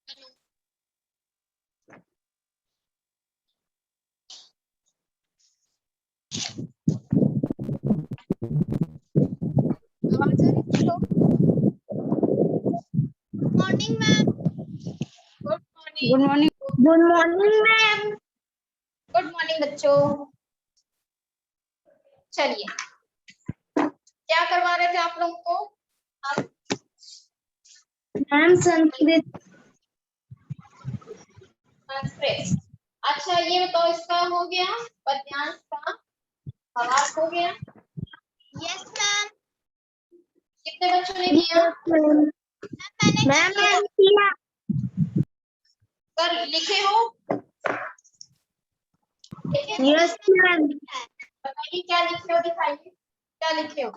Morning ma'am. Good morning. Good morning. Good morning ma'am. Good morning बच्चों। चलिए, क्या करवा रहे थे आप लोगों को? मैम संस्कृत। अच्छा, ये बताओ, इसका हो गया, पद्यांश का आवाज हो गया? Yes ma'am. कितने बच्चों ने किया? मैम मैंने किया। कर लिखे हो? Yes ma'am. बताइए क्या लिखे हो, दिखाइए क्या लिखे हो।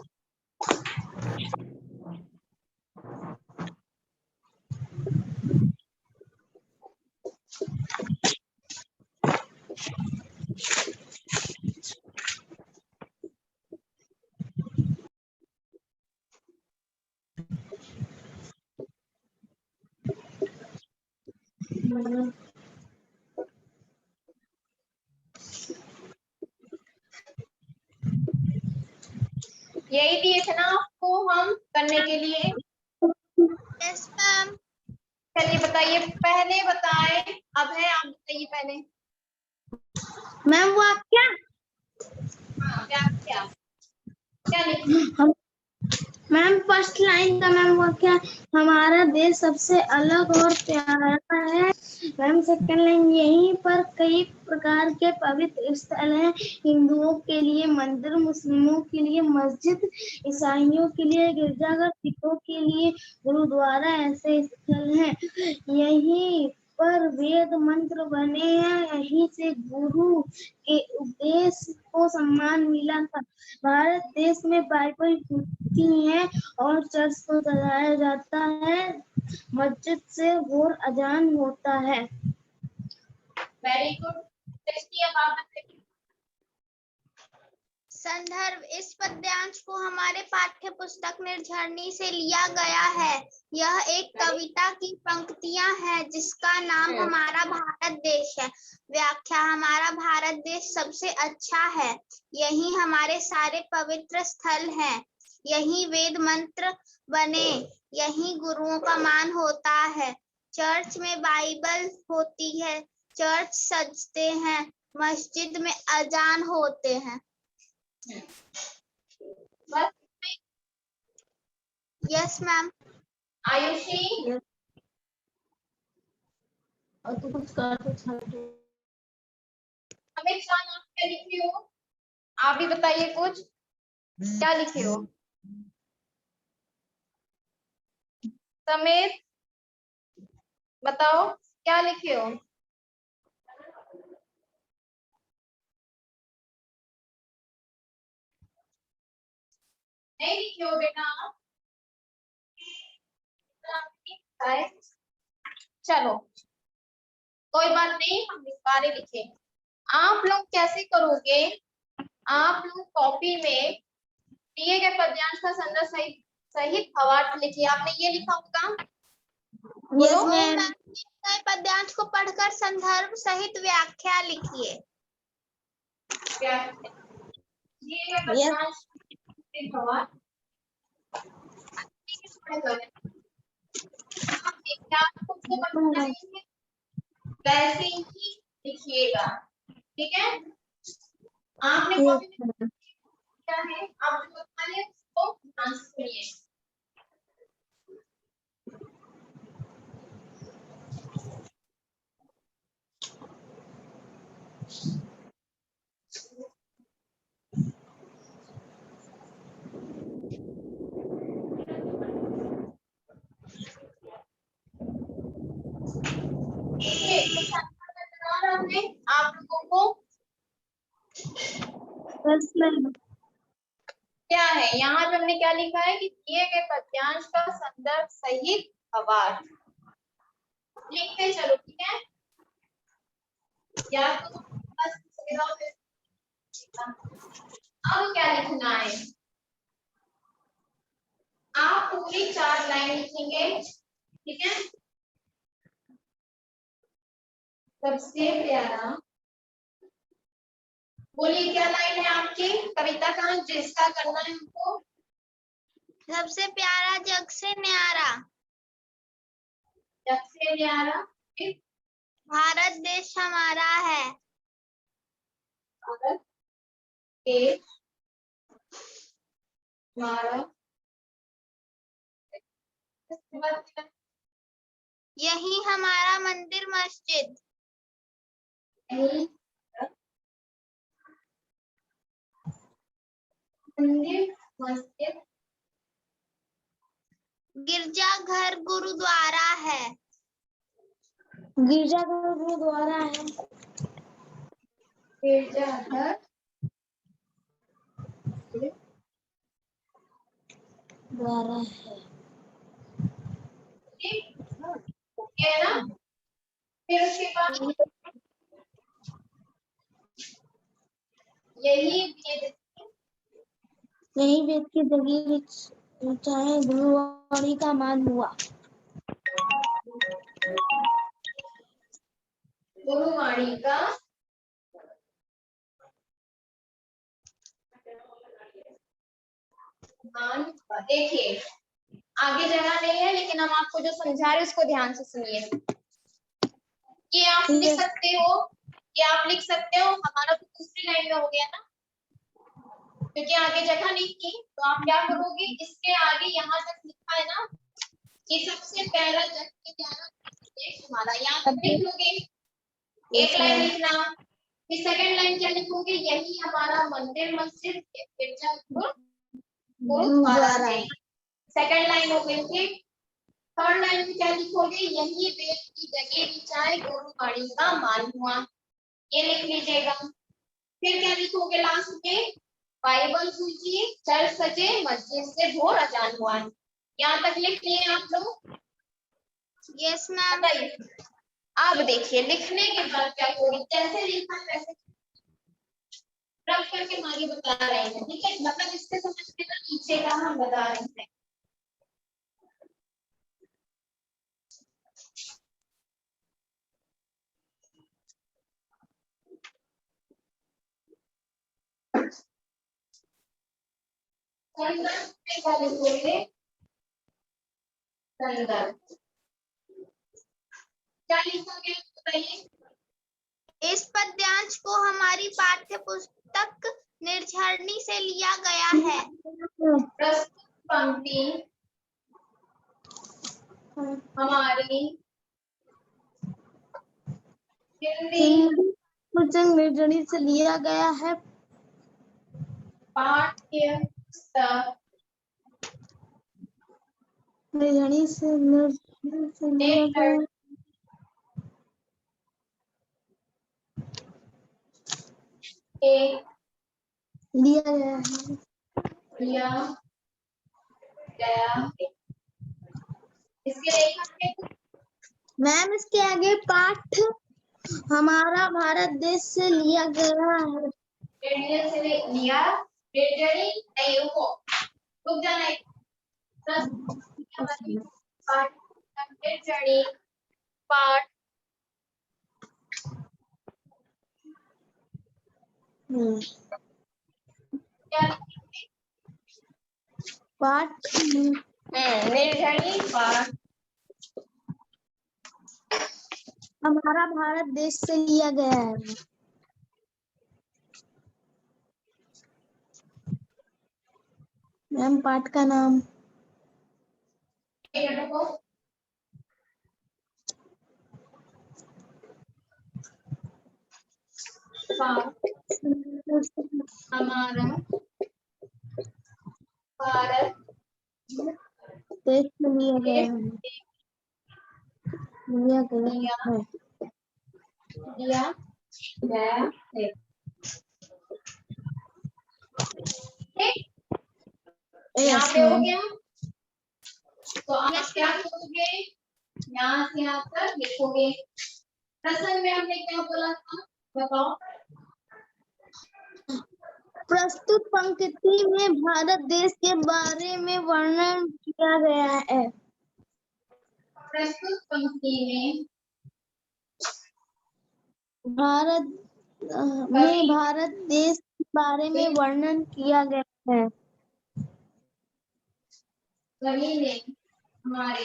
यही दिए थे ना आपको हम करने के लिए? Yes ma'am. चलिए बताइए, पहले बताए, अब है आप बताइए पहले। मैम वाक्य। हाँ, क्या लिखे? मैम फर्स्ट लाइन का मैम वाक्य, हमारा देश सबसे अलग और प्यारा है। मैम सेकंड लाइन, यहीं पर कई प्रकार के पवित्र स्थल हैं। हिंदुओं के लिए मंदिर, मुस्लिमों के लिए मस्जिद, ईसाइयों के लिए गिरजाघर, सिखों के लिए गुरुद्वारा, ऐसे स्थल हैं। यहीं पर वेद मंत्र बने हैं, यहीं से गुरु के उपदेश को सम्मान मिला था। भारत देश में बाइबल होती है और चर्च को सजाया जाता है। मस्जिद से भोर अजान होता है। Very good. अब आप बताइए। संदर्भ, इस पद्यांश को हमारे पाठ्य पुस्तक निर्झरणी से लिया गया है। यह एक कविता की पंक्तियां हैं जिसका नाम हमारा भारत देश है। व्याख्या, हमारा भारत देश सबसे अच्छा है। यही हमारे सारे पवित्र स्थल हैं। यही वेद मंत्र बने, यही गुरुओं का मान होता है। चर्च में बाइबल होती है, चर्च सजते हैं, मस्जिद में अजान होते हैं। Yes ma'am. आयुषी, और तू कुछ कर तो हमें क्या नाम क्या लिखे हो? आप भी बताइए कुछ, क्या लिखे हो? समेत बताओ क्या लिखे हो? नहीं लिखे हो बेटा आप? चलो कोई बात नहीं, हम बारे लिखे। आप लोग कैसे करोगे? आप लोग कॉपी में दिए गए पद्यांश का संदर्भ सहित सहित भावार्थ लिखिए। आपने ये लिखा होगा, यस मैम। पद्यांश को पढ़कर संदर्भ सहित व्याख्या लिखिए। दिए गए पद्यांश सहित भावार्थ वैसे ही लिखिएगा, ठीक है? आपने कॉपी में क्या है, आप जो बता रहे हैं उसको ध्यान से सुनिए। हमने आप लोगों को क्या है, यहाँ पे हमने क्या लिखा है कि दिए गए पद्यांश का संदर्भ सहित भावार्थ लिखते चलो, ठीक है? या तो बस अब क्या लिखना है, आप पूरी 4 लाइन लिखेंगे, ठीक है? सबसे प्यारा, बोलिए क्या लाइन है आपकी कविता का जिसका करना है हमको? सबसे प्यारा जग से न्यारा, जग से न्यारा, भारत देश हमारा है, भारत देश हमारा, इसके बाद क्या? यही हमारा मंदिर मस्जिद, यही मंदिर मस्जिद, गिरजाघर गुरुद्वारा है, गिरजाघर गुरुद्वारा है, गिरजाघर द्वारा है। ठीक है ना? फिर उसके बाद यही वेद, यही वेद की जगीर चाहे गुरुवाणी का मान हुआ, गुरुवाणी का मान हुआ। देखिए आगे जगह नहीं है लेकिन हम आपको जो समझा रहे हैं उसको ध्यान से सुनिए। ये आप लिख सकते हो, ये आप लिख सकते हो, हमारा तो दूसरी लाइन में हो गया ना, क्योंकि आगे जगह नहीं थी तो आप क्या करोगे, इसके आगे यहाँ तक लिखा है ना, ये सबसे पहला जग के प्यारा देश हमारा, यहाँ तक लिख लोगे, एक लाइन लिखना। फिर सेकंड लाइन क्या लिखोगे, यही हमारा मंदिर मस्जिद गिरजाघर गुरुद्वारा है। सेकंड लाइन हो गई थी। थर्ड लाइन में क्या लिखोगे, यही वेद की जगह विचाए गुरुवाणी का मान हुआ, ये लिख लीजिएगा। फिर क्या लिखोगे लास्ट में, बाइबल सूची चर्च सजे मस्जिद से भोर अजान हुआ। यहाँ तक लिख लिए आप लोग? Yes ma'am. बताइए। अब देखिए लिखने के बाद क्या करोगे, जैसे लिखा वैसे रफ करके हम आगे बता रहे हैं, ठीक है? मतलब इससे समझने का नीचे का हम बता रहे हैं। क्या लिखोगे, संदर्भ क्या लिखोगे बताइए? इस पद्यांश को हमारी पाठ्य पुस्तक निर्झरणी से लिया गया है। प्रस्तुत पंक्ति हमारी हिंदी पुस्तक निर्झरणी से लिया गया है। पाठ्य पुस्तक निर्झरणी से लिया गया है। लिया गया है। लिया गया है। इसके लेखक है मैम इसके आगे पाठ हमारा भारत देश से लिया गया है। निर्झरणी से लिया, निर्झरणी नहीं, रुक जाना एक पाठ, निर्झरणी पाठ क्या पाठ निर्झरणी पाठ हमारा भारत देश से लिया गया है। मैम पाठ का नाम हमारा भारत देश में लिया गया है। लिया गया है। लिया गया है। ठीक, यहाँ पे हो गया। तो आप क्या करोगे, यहाँ से यहाँ तक लिखोगे। प्रसंग में हमने क्या बोला था बताओ? प्रस्तुत पंक्ति में भारत देश के बारे में वर्णन किया गया है। प्रस्तुत पंक्ति में भारत में भारत देश के बारे में वर्णन किया गया है। कवि ने हमारे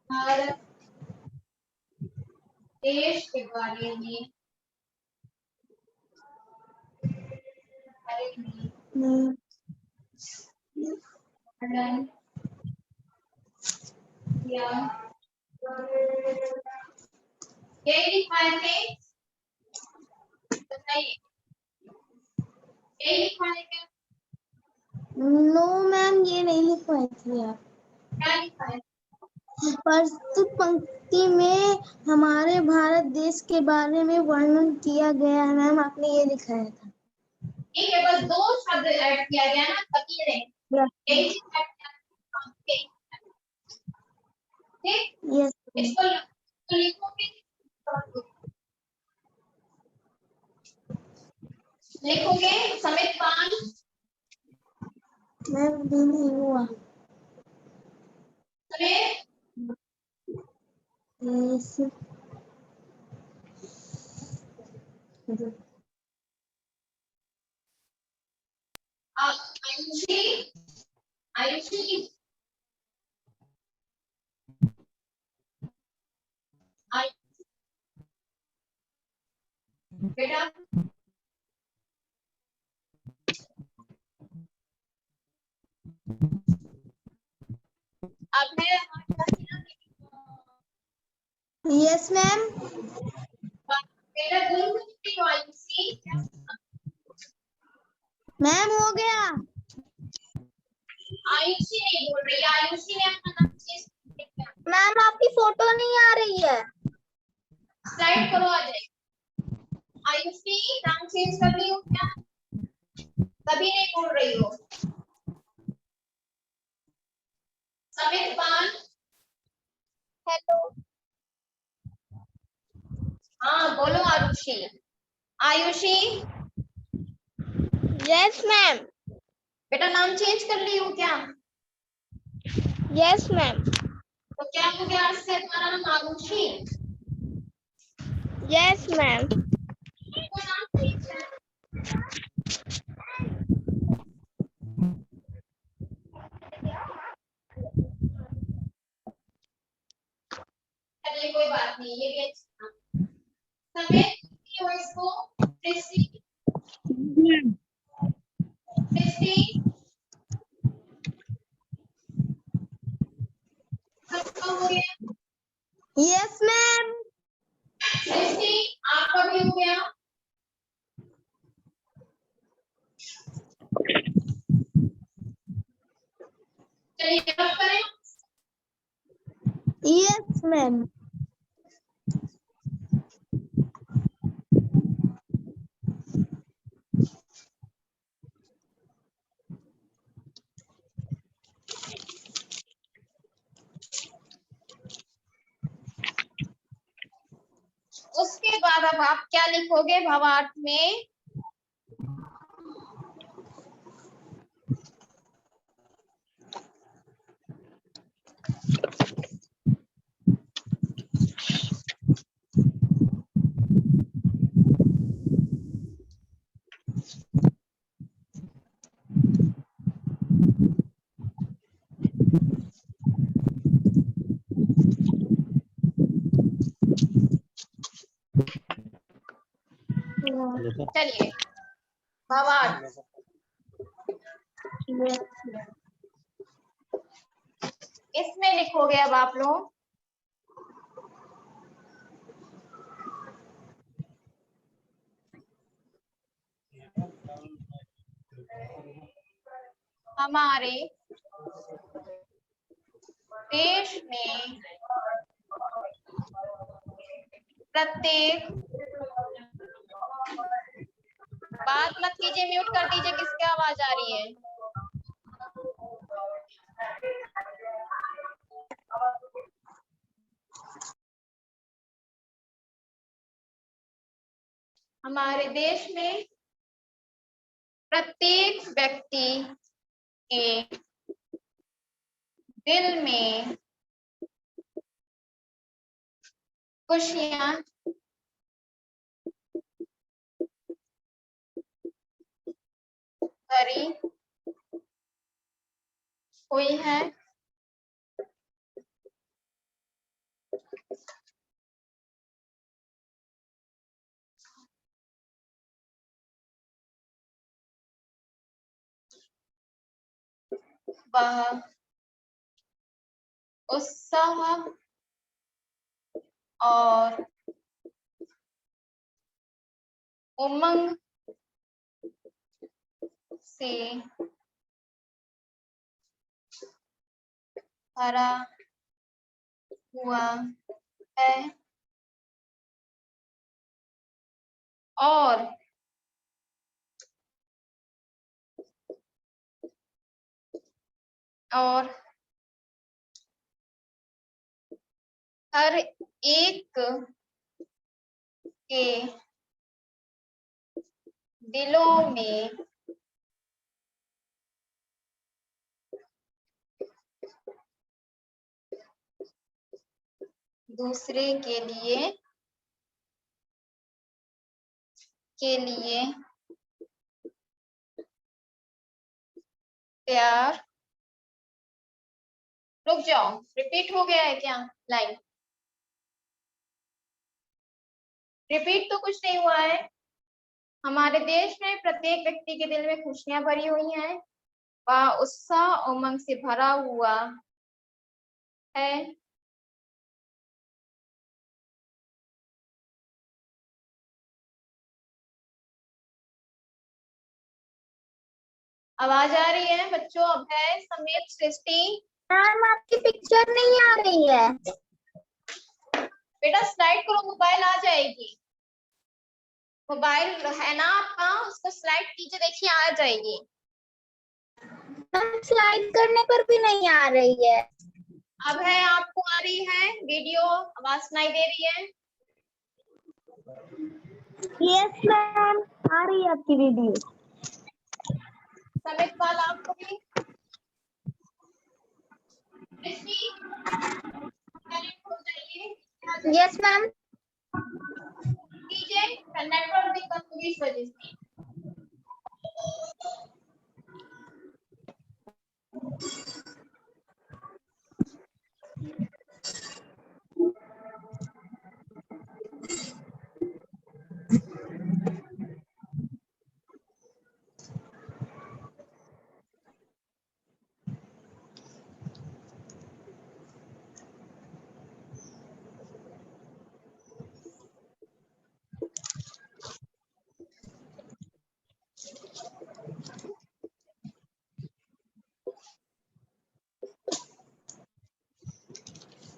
भारत देश के बारे में वर्णन किया। यही लिखवाए थे, बताइए यही लिखवाए क्या? नो मैम, ये नहीं लिखवाई थी आप। क्या लिखवाए? प्रस्तुत पंक्ति में हमारे भारत देश के बारे में वर्णन किया गया है। मैम आपने ये लिखाया था। ठीक है, बस 2 शब्द ऐड किया गया ना कवि ने, यही चीज ऐड किया। ठीक, यस इसको लिखोगे, लिखोगे समित पान। मैम भी नहीं हुआ। समित यस आयुषी, आयुषी, बेटा अब है यस मैम। मेरा गुरु की आयुषी। मैम हो गया। आयुषी नहीं बोल रही, आयुषी ने अपना नाम चेंज किया। मैम आपकी फोटो नहीं आ रही है। स्लाइड करो, आ जाए। आयुषी नाम चेंज कर रही हो क्या? तभी नहीं बोल रही हो। समित पान, हेलो। हाँ बोलो आरुषि। Ayushi, yes ma'am. बेटा नाम चेंज कर ली हो क्या? Yes ma'am. तो क्या हो गया आज से तुम्हारा नाम आरुषि? Yes ma'am. वो नाम चेंज है। चलिए कोई बात नहीं, ये भी अच्छा। समित की हो इसको दृष्टि, दृष्टि सबका हो गया। Yes ma'am. दृष्टि आपका भी हो गया। चलिए अब करें। Yes ma'am. उसके बाद अब आप क्या लिखोगे भावार्थ में? चलिए भावार्थ इसमें लिखोगे अब आप लोग। हमारे देश में प्रत्येक, बात मत कीजिए, म्यूट कर दीजिए, किसकी आवाज आ रही है? हमारे देश में प्रत्येक व्यक्ति के दिल में खुशियां भरी हुई है। वह उत्साह और उमंग से भरा हुआ है और हर एक के दिलों में दूसरे के लिए प्यार। रुक जाओ, रिपीट हो गया है क्या लाइन? रिपीट तो कुछ नहीं हुआ है। हमारे देश में प्रत्येक व्यक्ति के दिल में खुशियां भरी हुई हैं, वह उत्साह उमंग से भरा हुआ है। आवाज आ रही है बच्चों? अभय, समीर, सृष्टि? मैम आपकी पिक्चर नहीं आ रही है। बेटा स्लाइड करो, मोबाइल आ जाएगी। मोबाइल है ना आपका, उसको स्लाइड कीजिए, देखिए आ जाएगी। स्लाइड करने पर भी नहीं आ रही है। अब है, आपको आ रही है वीडियो, आवाज सुनाई दे रही है? यस मैम, आ रही है आपकी वीडियो। समित वाला आपको भी? कनेक्ट हो जाइए। Yes ma'am. कीजिए, नेटवर्क दिक्कत होगी इस वजह से।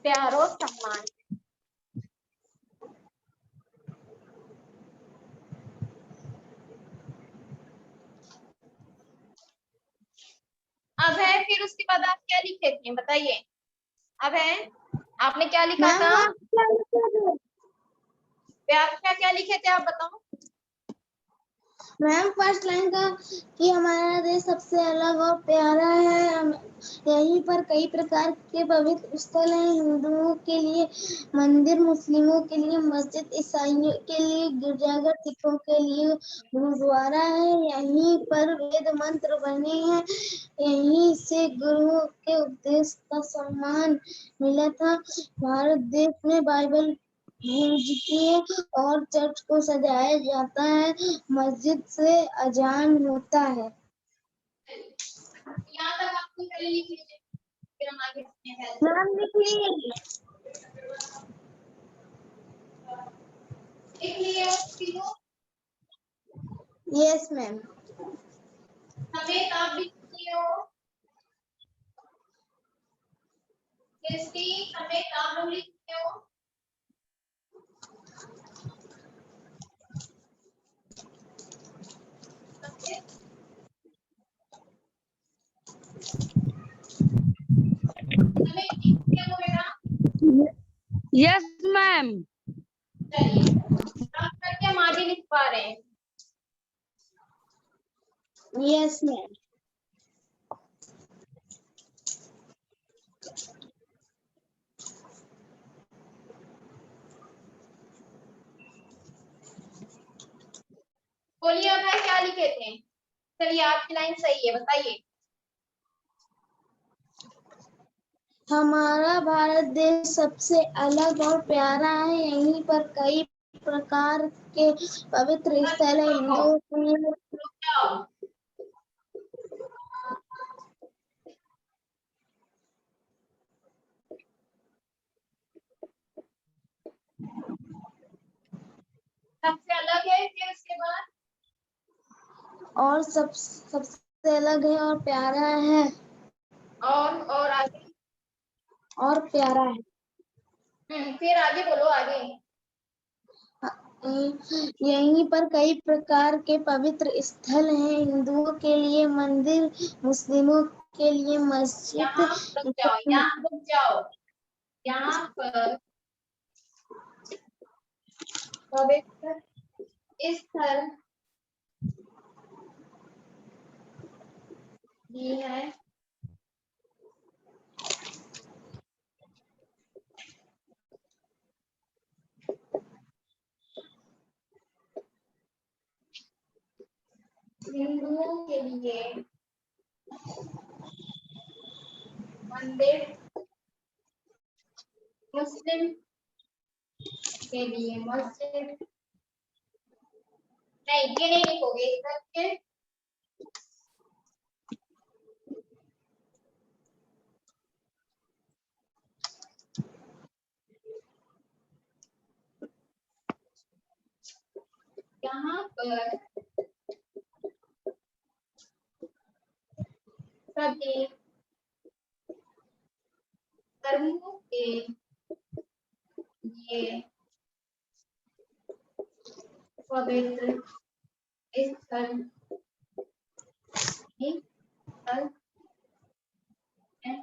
प्यार और सम्मान। अब है, फिर उसके बाद आप क्या लिखे थे बताइए? अब है, आपने क्या लिखा था? व्याख्या क्या लिखे थे आप बताओ? मैम फर्स्ट लाइन का कि हमारा देश सबसे अलग और प्यारा है, यहीं पर कई प्रकार के पवित्र स्थल हैं। हिंदुओं के लिए मंदिर, मुस्लिमों के लिए मस्जिद, ईसाइयों के लिए गिरजाघर, सिखों के लिए गुरुद्वारा है। यहीं पर वेद मंत्र बने हैं, यहीं से गुरुओं के उपदेश का सम्मान मिला था। भारत देश में बाइबल गूंजती है और चर्च को सजाया जाता है, मस्जिद से अजान होता है। यहाँ तक आपको पहले लिख लीजिए, फिर हम आगे बढ़ते हैं। मैम लिख लिए तीनों यस मैम। समेत आप भी लिखे हो? सृष्टि समेत आप लोग लिखे हो? समेत लिखे हो बेटा? Yes ma'am. चलिए, आप करके हम आगे लिख पा रहे हैं। Yes ma'am. बोलिए अब है क्या लिखे थे? चलिए आपकी लाइन सही है, बताइए। हमारा भारत देश सबसे अलग और प्यारा है, यहीं पर कई प्रकार के पवित्र स्थल है। हिंदुओं के लिए रुक जाओ। सबसे अलग है, फिर उसके बाद और सबसे अलग है और प्यारा है। और आगे। और प्यारा है। फिर आगे बोलो, आगे। यहीं पर कई प्रकार के पवित्र स्थल हैं। हिंदुओं के लिए मंदिर, मुस्लिमों के लिए मस्जिद। यहाँ रुक जाओ, यहाँ रुक जाओ। यहाँ पर पवित्र स्थल भी है। हिंदुओं के लिए मंदिर, मुस्लिम के लिए मस्जिद। नहीं, ये नहीं लिखोगे इस तरह के। यहाँ पर सभी धर्मों के लिए पवित्र स्थल ही स्थल हैं,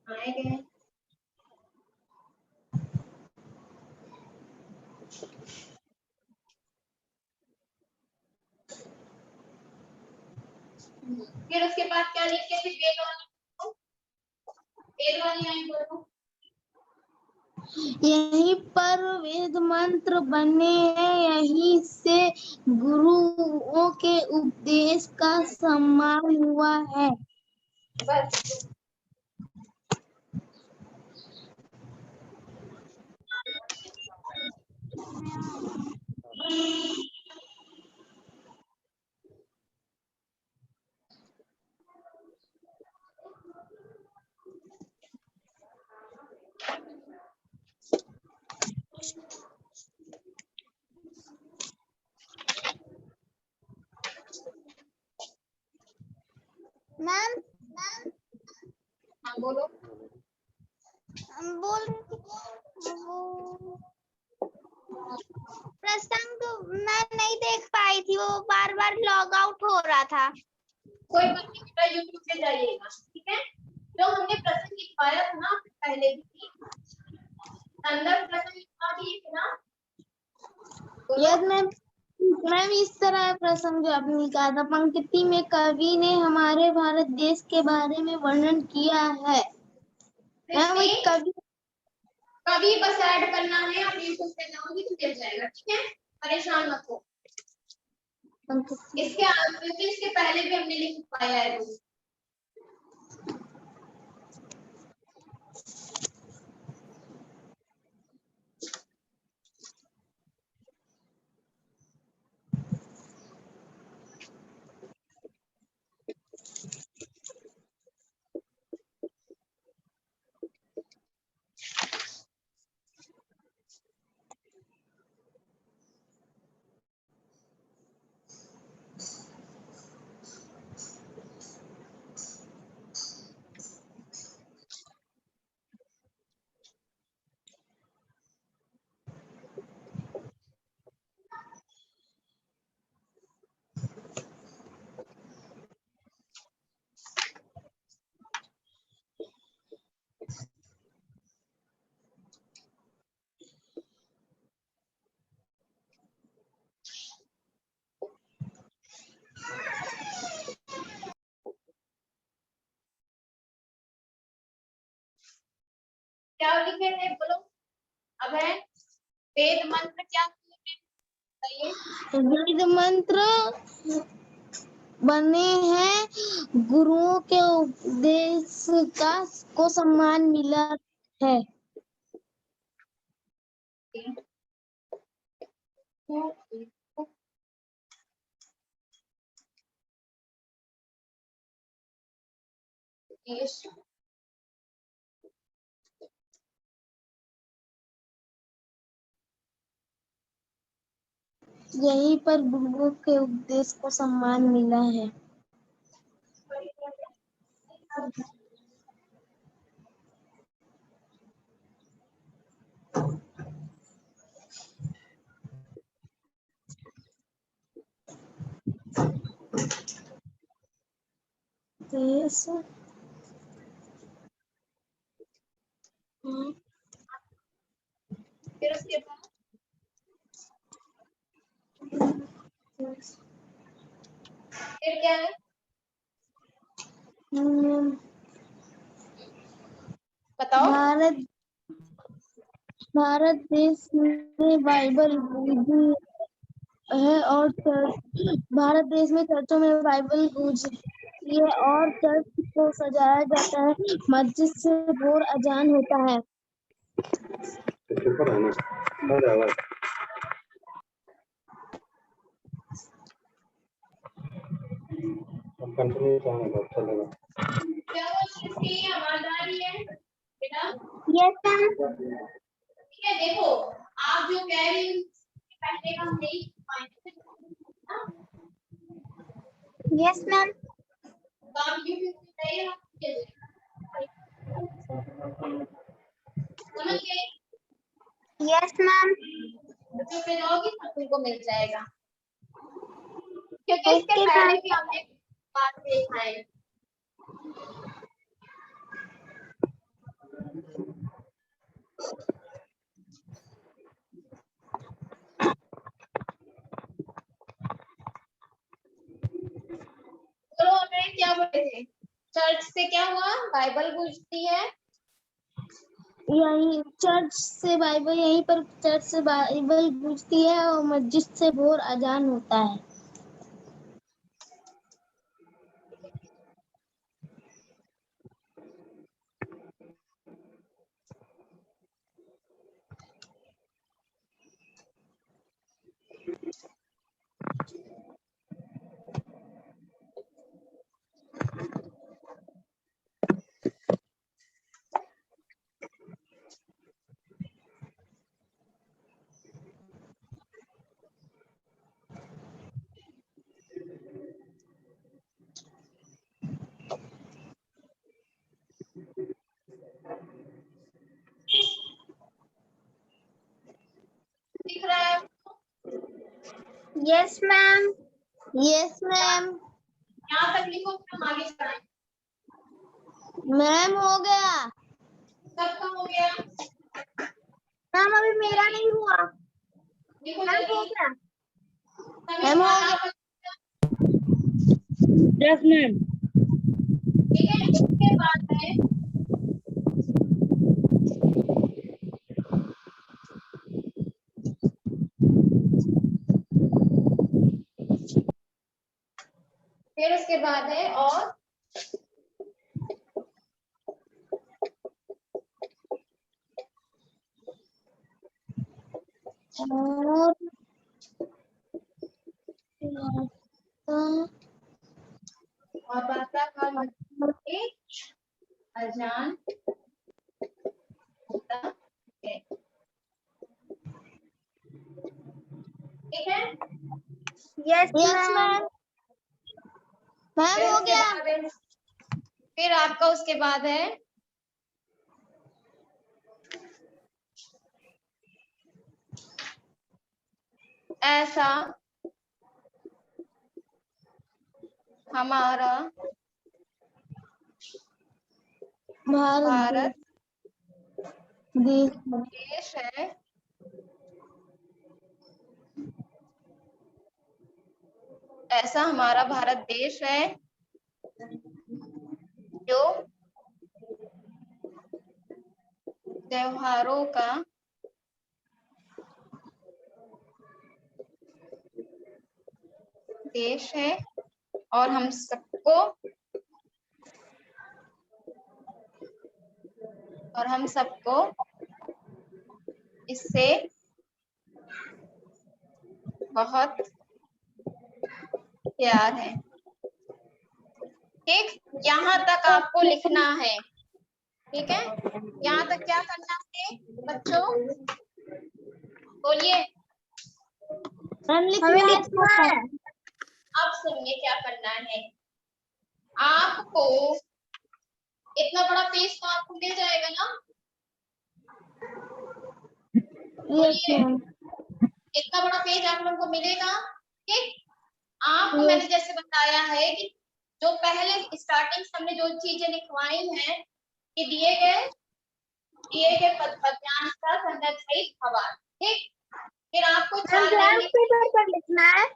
आए गए। फिर उसके बाद क्या लिखे थे? वेद वाली लाइन बोलो। यहीं पर वेद मंत्र बने हैं, यहीं से गुरुओं के उपदेश का सम्मान हुआ है। बस। मैम हाँ बोलो। बोल रही थी वो प्रसंग मैं नहीं देख पाई थी, वो बार बार लॉग आउट हो रहा था। कोई बात नहीं बेटा, यूट्यूब पे जाइएगा, ठीक है। जो हमने प्रश्न लिखवाया था ना पहले भी, अंदर प्रश्न लिखवा दिए थे ना। Yes ma'am. मैम इस तरह प्रसंग जो आपने कहा था, पंक्ति में कवि ने हमारे भारत देश के बारे में वर्णन किया है। मैम वही कवि कभी बस ऐड करना है, आप यूट्यूब पे जाओगी तो मिल जाएगा, ठीक है, परेशान मत हो। इसके क्योंकि इसके पहले भी हमने लिख पाया है वो। क्या लिखे थे बोलो। अब है वेद मंत्र क्या बताइए। वेद मंत्र बने हैं, गुरुओं के उपदेश का को सम्मान मिला है। यश यहीं पर गुरुओं के उपदेश को सम्मान मिला है। देश फिर उसके बाद फिर क्या है? बताओ। भारत देश में बाइबल गूंजी है और भारत देश में चर्चों में बाइबल गूंजती है और चर्च को सजाया जाता है। मस्जिद से भोर अजान होता है। क्या वो इसकी आवाज आ रही है बेटा? Yes ma'am. ठीक है, देखो आप जो कह रही हो पहले का हम नहीं पाएंगे ना, यस मैम। तो आप यूट्यूब पे जाइए, आप समझ गए? Yes ma'am. यूट्यूब पे जाओगी तो तुमको मिल जाएगा, क्योंकि इसके ओके पहले मैम। भी हमने बात देखा है। तो हमें क्या बोले थे? चर्च से क्या हुआ? बाइबल गूंजती है। यहीं चर्च से बाइबल यहीं पर चर्च से बाइबल गूंजती है और मस्जिद से भोर अजान होता है। दिख रहा है? Yes ma'am. Yes ma'am. यहाँ तक लिखो, फिर हम आगे चलें। मैम हो गया। सबका हो गया? मैम अभी मेरा नहीं हुआ। लिखो मैम हो जल्दी। गया। सभी मैम हो खाना गया। Yes ma'am. ठीक है, उसके बाद है फिर उसके बाद है और और बाता का मतलब अजान होता है। ठीक है? Yes yes ma'am. Ma'am. Ma'am फिर हो उसके गया। बाद है, फिर आपका उसके बाद है ऐसा हमारा भारत देश देश है, ऐसा हमारा भारत देश है जो त्योहारों का देश है और हम सबको इससे बहुत प्यार है। ठीक, यहाँ तक आपको लिखना है। ठीक है, यहाँ तक क्या करना है बच्चों, बोलिए। हमें लिखना है। अब सुनिए क्या करना है। आपको इतना बड़ा पेज तो आपको मिल जाएगा ना? बोलिए, इतना बड़ा पेज आप लोगों को मिलेगा। ठीक, आपको मैंने जैसे बताया है कि जो पहले स्टार्टिंग हमने जो चीजें लिखवाई हैं कि दिए गए पद्यांश का संदर्भ सहित सवाल। ठीक, फिर आपको ब्लैंक पेपर पर लिखना है।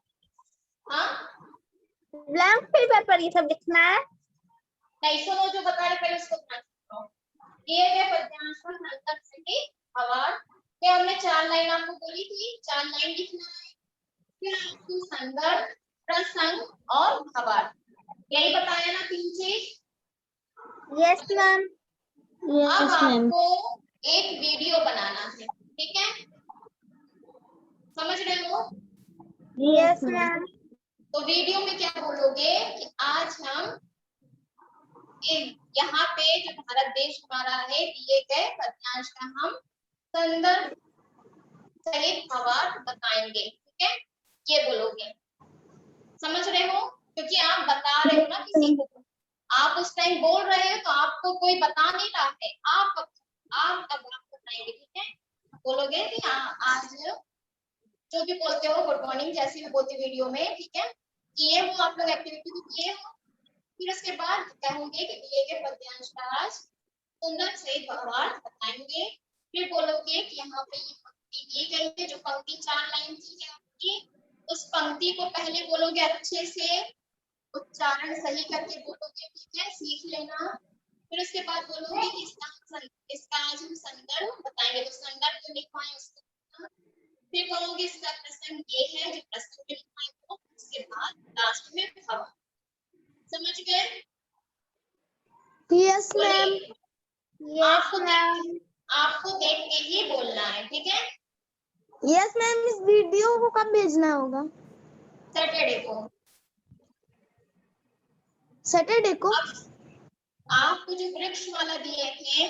हाँ, ब्लैंक पेपर पर ये सब लिखना है। नहीं, सुनो जो बता रहे पहले उसको ध्यान से सुनो। दिए गए पद्यांश का संदर्भ सहित सवाल, फिर हमने 4 लाइन आपको बोली थी, 4 लाइन लिखना है। फिर आपको संदर्भ, प्रसंग और सवाल, यही बताया ना 3 चीज। Yes ma'am. अब आपको एक वीडियो बनाना है। ठीक है, समझ रहे हो? Yes ma'am. तो वीडियो में क्या बोलोगे कि आज हम यहाँ पे जो भारत देश हमारा है, दिए गए पद्यांश का हम संदर्भ सहित सवाल बताएंगे। ठीक है, ये बोलोगे। समझ रहे हो? क्योंकि आप बता रहे हो ना किसी को, आप उस टाइम बोल रहे हो तो आपको कोई बता नहीं रहा है, आप तब आप बताएंगे। ठीक है, बोलोगे कि आज जो भी बोलते हो, गुड मॉर्निंग जैसे भी बोलते वीडियो में। ठीक है, किए हो आप लोग एक्टिविटी को, किए हो। फिर उसके बाद कहोगे कि दिए गए पद्यांश का आज सुंदर सहित सवाल बताएंगे। फिर बोलोगे कि यहाँ पे ये पंक्ति दी गई है, जो पंक्ति 4 लाइन की है आपकी, उस पंक्ति को पहले बोलोगे अच्छे से, उच्चारण सही करके बोलोगे। ठीक है, सीख लेना। फिर उसके बाद बोलोगे कि इसका आज हम संदर्भ बताएंगे, तो संदर्भ जो लिखवाएं उसको। फिर बोलोगे इसका प्रसंग ये है, जो प्रसंग लिखवाएं वो। उसके बाद लास्ट में सवाल। समझ गए? Yes ma'am. Yes ma'am. आपको देख के ही बोलना है। ठीक है, यस मैम। इस वीडियो को कब भेजना होगा? सैटरडे को। सैटरडे को? आपको जो वृक्ष वाला दिए थे,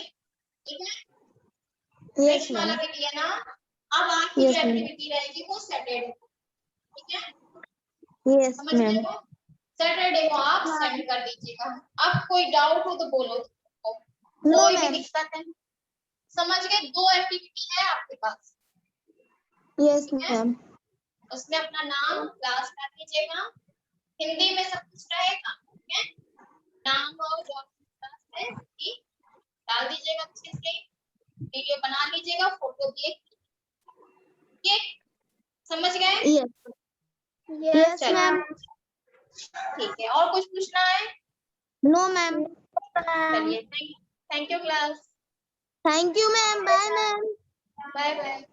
ठीक है, यस वृक्ष वाला मैम। भी दिया ना, अब आपकी जो एक्टिविटी रहेगी वो सैटरडे को। ठीक है, यस समझ मैम। गए हो? सैटरडे को आप सेंड कर दीजिएगा। अब कोई डाउट हो तो बोलो, कोई भी दिक्कत है। समझ गए? 2 एक्टिविटी है आपके पास। Yes ma'am. उसमें अपना नाम, क्लास कर दीजिएगा, हिंदी में सब कुछ रहेगा। ठीक है, नाम और जो क्लास है डाल दीजिएगा अच्छे से, वीडियो बना लीजिएगा, फोटो भी एक। ठीक, समझ गए? Yes ma'am. ठीक है, और कुछ पूछना है? No ma'am. चलिए, thank you class. Thank you ma'am. Bye ma'am. Bye bye.